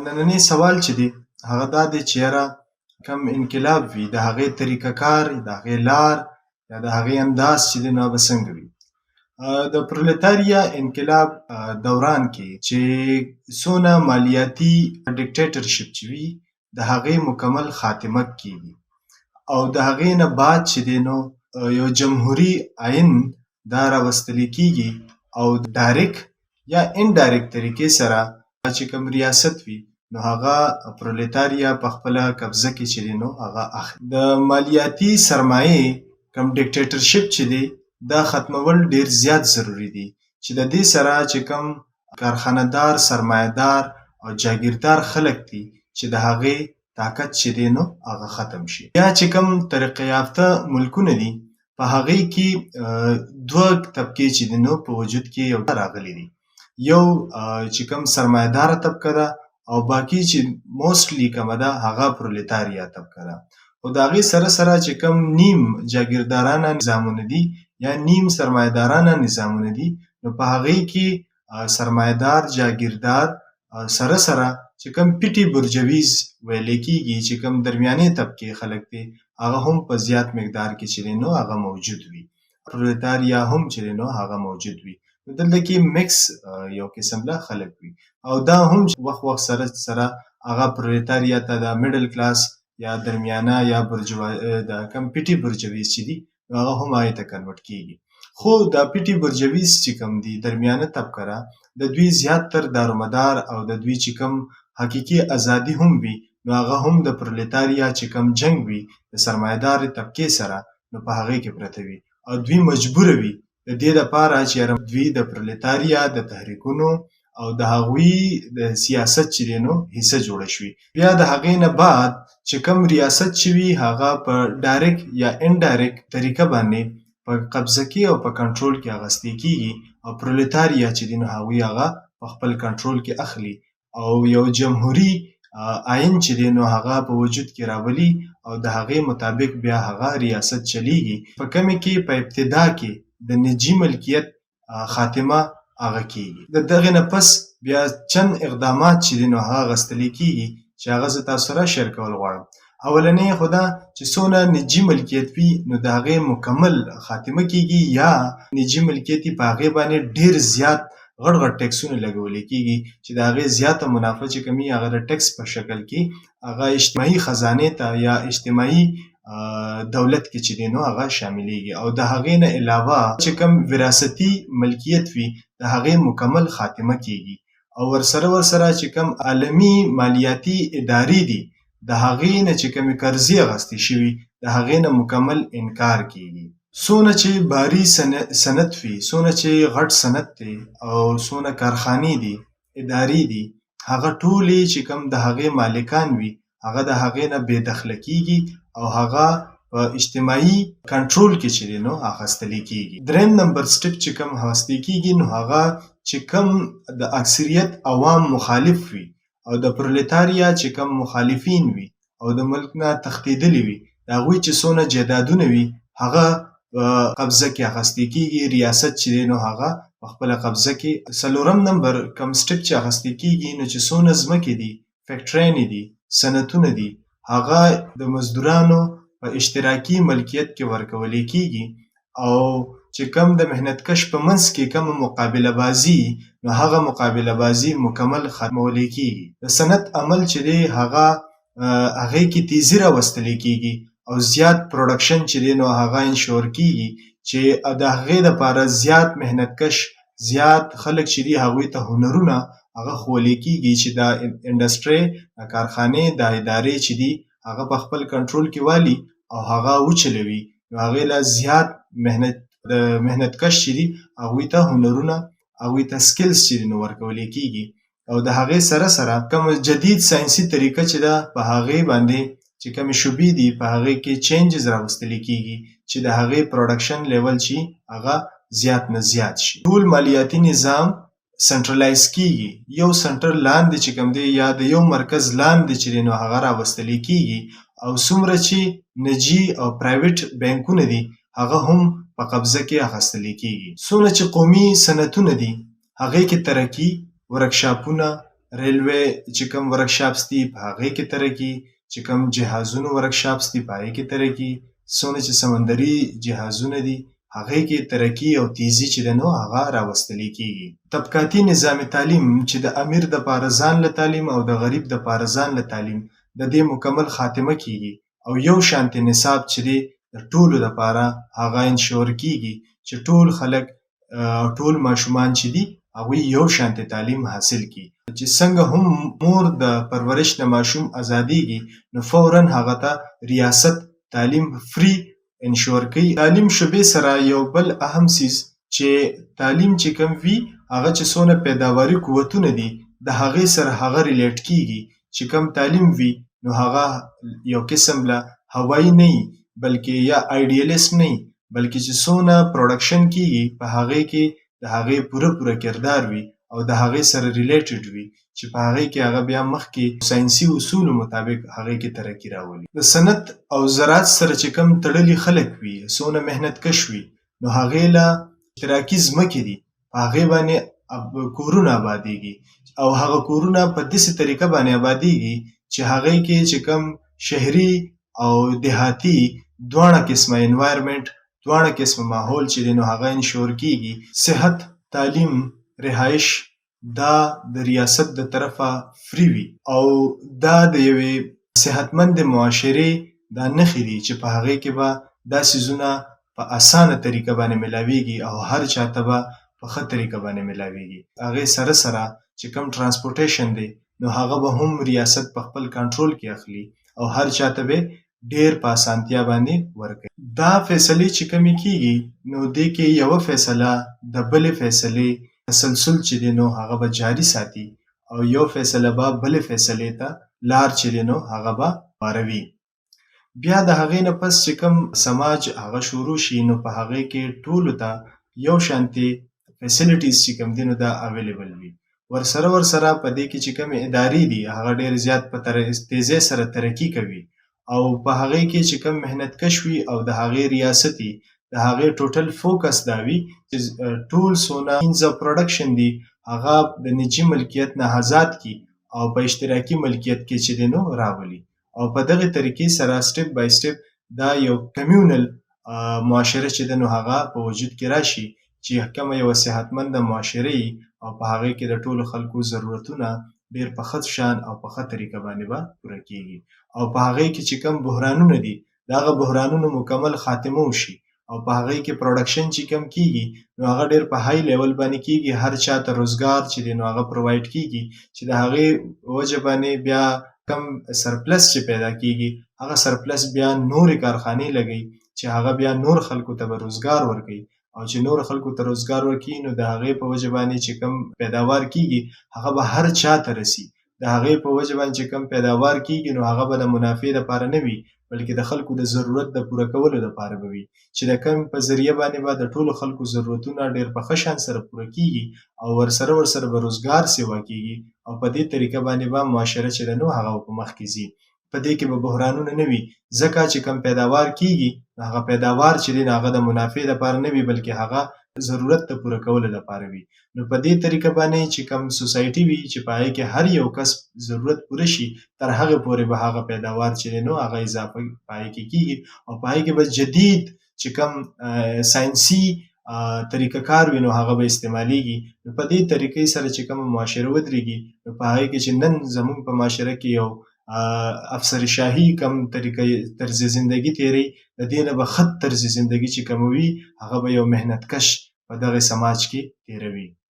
نننی سوال چې دی هغه دا دی چې یاره کوم انقلاب وي د هغې طریقه کار، د هغې لار یا د هغې انداز چې دی نو هغه به څنګه وي. د پرولتاریا انقلاب دوران کې چې څونه مالیاتي ډیکټیټرشپ چې وي د هغې مکمل خاتمه کیږي او د هغې نه بعد چې دی نو یو جمهوري آئین دا راوستلی کیږي او ډایرکټ یا انډایرکټ طریقې سره چې کوم ریاست وي نو هغه پرولتاریا په خپله قبضه کې چې دی نو هغه اخلي. د مالیاتي سرمایې کوم ډیکټیټرشپ چې دی دا ختمول ډیر زیات ضروری دي چې د دې سره چې کوم کارخانه‌دار، سرمایه‌دار او جاگیردار خلک دي چې د هغې طاقت چې دی نو هغه ختم شي. یا چې کوم ترقه یافته ملکونه دي په هغې کې دوه طبقې چې دی نو په وجود کې یو راغلي دي. یو چې کوم سرمایه‌داره طبقه ده او باقي چې موسټلی کومه ده هغه پرولتاریا طبقه ده. خو د هغې سره سره چې کوم نیم جاگیردارانه نظامونه دي یا نیم سرمایه‌دارانه نظامونه دي نو په هغې کې سرمایه‌دار، جاگیردار سره سره چې کوم پیټي برجویز ویلی کېږي چې کوم درمیانې طبقې خلک دي هغه هم په زیات مقدار کې چې دی نو هغه موجود وي. پرولتاریا هم چې دی نو هغه موجود وي. دلته کې مکس یو قسم له خلک وي او دا هم وخت وخت سره هغه پرولتاریا ته د میډل کلاس یا درمیانه یا د کوم پیټي برجویز چې دي هغه هم هغې ته کنورټ کېږي. خو دا پیټي برجویز چې کوم دي درمیانه طبقه ده د دوی زیاتتر دارومدار او د دوی چې کوم حقیقي ازادي هم وي نو هغه هم د پرولتاریا چې کوم جنګ وي د سرمایه‌دارې طبقې سره نو په هغې کې پرته وي او دوی مجبوره وي د دې دپاره چې دوی د پرولتاریا د تحریکونو او د هغوی د سیاست چې دی نو حصه جوړه شوي. بیا د هغې نه بعد چې کوم ریاست چې وي هغه په ډایرکټ یا انډایرکټ طریقه باندې په قبضه کې او په کنټرول کې اخیستې کېږي او پرولتاریا چې دی نو هغوی هغه په خپل کنټرول کې اخلي او یو جمهوري آئین چې دی نو هغه په وجود کې راولي او د هغې مطابق بیا هغه ریاست چلیږي. په کومې کې په ابتدا کې د نجي ملکیت خاتمه هغه کېږي. د دغې نه پس بیا چند اقدامات چې دی نو هغه اخیستلی کېږي چې هغه زه تاسو سره شیر کول غواړم. اولنی خو دا چې څونه نجي ملکیت وي نو د هغې مکمل خاتمه کېږي یا نجي ملکیت په هغې باندې ډېر زیات غټ غټ ټیکسونه لګولی کېږي چې د هغې زیاته منافع چې کوم وي هغه د ټیکس په شکل کې هغه اجتماعي خزانې ته یا اجتماعي دولت کې چې دی نو هغه شاملیږي او د هغې نه علاوه چې کوم وراثتي ملکیت وي د هغې مکمل خاتمه کېږي او ورسره چې کوم عالمي مالیاتي ادارې دي د هغې نه چې کومې قرضې اخیستې شوي د هغې نه مکمل انکار کېږي. څونه چې باري صنعت وي، څونه چې غټ صنعت دی او څونه کارخانې دي، ادارې دي، هغه ټولې چې کوم د هغې مالکان وي هغه د هغې نه بې دخله کېږي او هغه په اجتماعي کنټرول کې چې دی نو اخیستلی کېږي. دریم نمبر سټپ چې کوم اخیستې کېږي نو هغه چې کوم د اکثریت عوام مخالف وي او د پرولتاریا چې کوم مخالفین وي او د ملک نه تښتېدلي وي د هغوی چې څونه جایدادونه وي هغه قبضه کې اخیستې کېږي. ریاست چې دی نو هغه په خپله قبضه کې. څلورم نمبر کوم سټپ چې اخیستې کېږي نو چې څونه ځمکې دي، فیکټریانې دي، صنعتونه دي هغه د مزدورانو په اشتراکي ملکیت کې ورکولی کېږي او چې کوم د محنتکش په منځ کې کوم مقابله بازي نو هغه مقابله بازي مکمل ختمولی کېږي. د صنعت عمل چې دی هغه هغې کې تیزي راوستلی کېږي او زیات پروډکشن چې دی نو هغه انشور کېږي چې د هغې دپاره زیات محنتکش زیات خلک چې دي هغوی ته هنرونه هغه ښوولی کېږي چې دا انډسټرۍ، کارخانې، دا ادارې چې دي هغه په خپل کنټرول کې والي او هغه وچلوي نو هغې له زیات محنتکش چې دي هغوی ته هنرونه، هغوی ته سکلز چې دي نو ورکولی کېږي او د هغې سره سره کوم جدید ساینسي طریقه چې ده په هغې باندې چې کومې شوبې دي په هغې کې چینجز راوستلی کېږي چې د هغې پروډکشن لیول چې هغه زیات نه زیات شي. ټول مالیاتي نظام سنټرلایز کېږي، یو سنټر لاندې چې کوم دی یا د یو مرکز لاندې چې دی نو هغه راوستلی کېږي او څومره چې نجي او پرایویټ بانکونه دي هغه هم په قبضه کې اخیستلی کېږي. څونه چې قومي صنعتونه دي هغې کې ترقي، ورکشاپونه، ریلوې چې کوم ورکشاپس دي په هغې کې ترقي، چې کوم جهازونو ورکشاپس دي په هغې کې ترقي، څونه چې سمندري جهازونه دي هغې کې ترقي او تیزي چې ده نو هغه راوستلی کېږي. طبقاتي نظام تعلیم چې د امیر دپاره ځان له تعلیم او د غریب دپاره ځان له تعلیم د دې مکمل خاتمه کېږي او یو شانتې نصاب چې دی د ټولو دپاره هغه انشور کېږي چې ټول خلک ټول ماشومان چې دي هغوی یو شانتې تعلیم حاصل کړي. چې څنګه هم مور د پرورش نه ماشوم ازادیږي نو فوراً هغه ته ریاست تعلیم فری انشور کوي. تعلیم شعبې سره یو بل اهم څیز چې تعلیم چې کوم وي هغه چې څونه پیداواري قوتونه دي د هغې سره هغه ریلیټ کېږي. چې کوم تعلیم وي نو هغه یو قسم له هوایي نه وي بلکې یا آیډیلیسټ نه وي بلکې چې څونه پروډکشن کېږي په هغې کې د هغې پوره کردار وي او د هغې سره ریلیټډ وي چې په هغې کې هغه بیا مخکې ساینسي اصولو مطابق هغې کې ترقي راولي. د صنعت او زراعت سره چې کوم تړلي خلک وي څونه محنت کش وي نو هغې له اشتراکي ځمکې دي په هغې باندې کورونه آبادېږي او هغه کورونه په داسې طریقه باندې آبادېږي چې هغې کې چې کوم شهري او دیهاتي دواړه قسمه انوایرمنټ دواړه قسمه ماحول چې دی نو هغه انشور کېږي. صحت، تعلیم، رهایش دا د ریاست د طرفه فری وي او دا د یوې صحتمند معاشرې دا نښې دي چې په هغې کې به دا څیزونه په اسانه طریقه باندې ملاویږي او هر چاته به په ښه طریقه باندې ملاویږي. هغې سره سره چې کوم ټرانسپورټیشن دی نو هغه به هم ریاست په خپل کنټرول کې اخلي او هر چاته به ډیر په اسانتیا باندې ورکوي. دا فیصلې چې کومې کېږي نو دې کې یوه فیصله د بلې فیصلې تسلسل چې دی نو هغه به جاري ساتي او یو فیصله به بلې فیصلې ته لار چې دی نو هغه به هواروي. بیا د هغې نه پس چې کوم سماج هغه شروع شي نو په هغې کې ټولو ته یو شانتې فیسیلیټیز چې کوم دي نو دا اویلیبل وي. ورسره په دې کې چې کومې ادارې دي هغه ډېر زیات په تیزۍ سره ترقي کوي او په هغې کې چې کوم محنت کش وي او د هغې ریاست وي د هغې ټوټل فوکس دا وي چې ټول څونه مینز اف پروډکشن دي هغه د نجي ملکیت نه آزاد کړي او په اشتراکي ملکیت کې چې دی نو راولي او په دغې طریقې سره سټپ بای سټپ دا یو کمیونل معاشره چې دی نو هغه په وجود کې راشي چې کومه یوه صحتمنده معاشره وي او په هغې کې د ټولو خلکو ضرورتونه ډېر په ښه شان او په ښه طریقه باندې به پوره کېږي او په هغې کې چې کوم بحرانونه دي د هغه بحرانونو مکمل خاتمه وشي او په هغې کې پروډکشن چې کم کېږي نو هغه ډېر په های لیول باندې کېږي. هر چا ته روزګار چې دی نو هغه پرووایډ کېږي چې د هغې وجه باندې بیا کم سرپلس چې پیدا کېږي هغه سرپلس بیا نورې کارخانې لګوي چې هغه بیا نور خلکو ته به روزګار ورکوي او چې نور خلکو ته روزګار ورکړي نو د هغې په وجه باندې چې کم پیداوار کېږي هغه به هر چا ته رسي. د هغې په وجه باندې چې کم پیداوار کېږي نو هغه به د منافع دپاره نه وي بلکې د خلکو د ضرورت د پوره کولو دپاره به وي چې د کم په ذریعه باندې به د ټولو خلکو ضرورتونه ډېر په ښه شان سره پوره کېږي او ورسره به روزګار سیوا کېږي او په دې طریقه باندې به معاشره چې ده نو هغه په مخکې ځي. په دې کې به بحرانونه نه وي ځکه چې کم پیداوار کېږي هغه پیداوار چې دی هغه د منافع دپاره نه وي بلکې هغه ضرورت د پوره کولو دپاره وي. نو په دې طریقه باندې چې کم سوسایټي وي چې په هغې کې هر یو کس ضرورت پوره شي تر هغې پورې به هغه پیداوار چې دی نو هغه اضافه په هغې کې کېږي او په هغې کې به جدید چې کم ساینسي طریقه کار وي نو هغه به استعمالیږي. نو په دې طریقې سره چې کومه معاشره ودرېږي نو په هغې کې چې نن زموږ په معاشره کې یو افسر شاهي کم طریقه طرز زندگی تیری د دې نه به ښه طرز زندگی چې کوموي هغه به یو محنت کش په دغه سماج کې تیروي.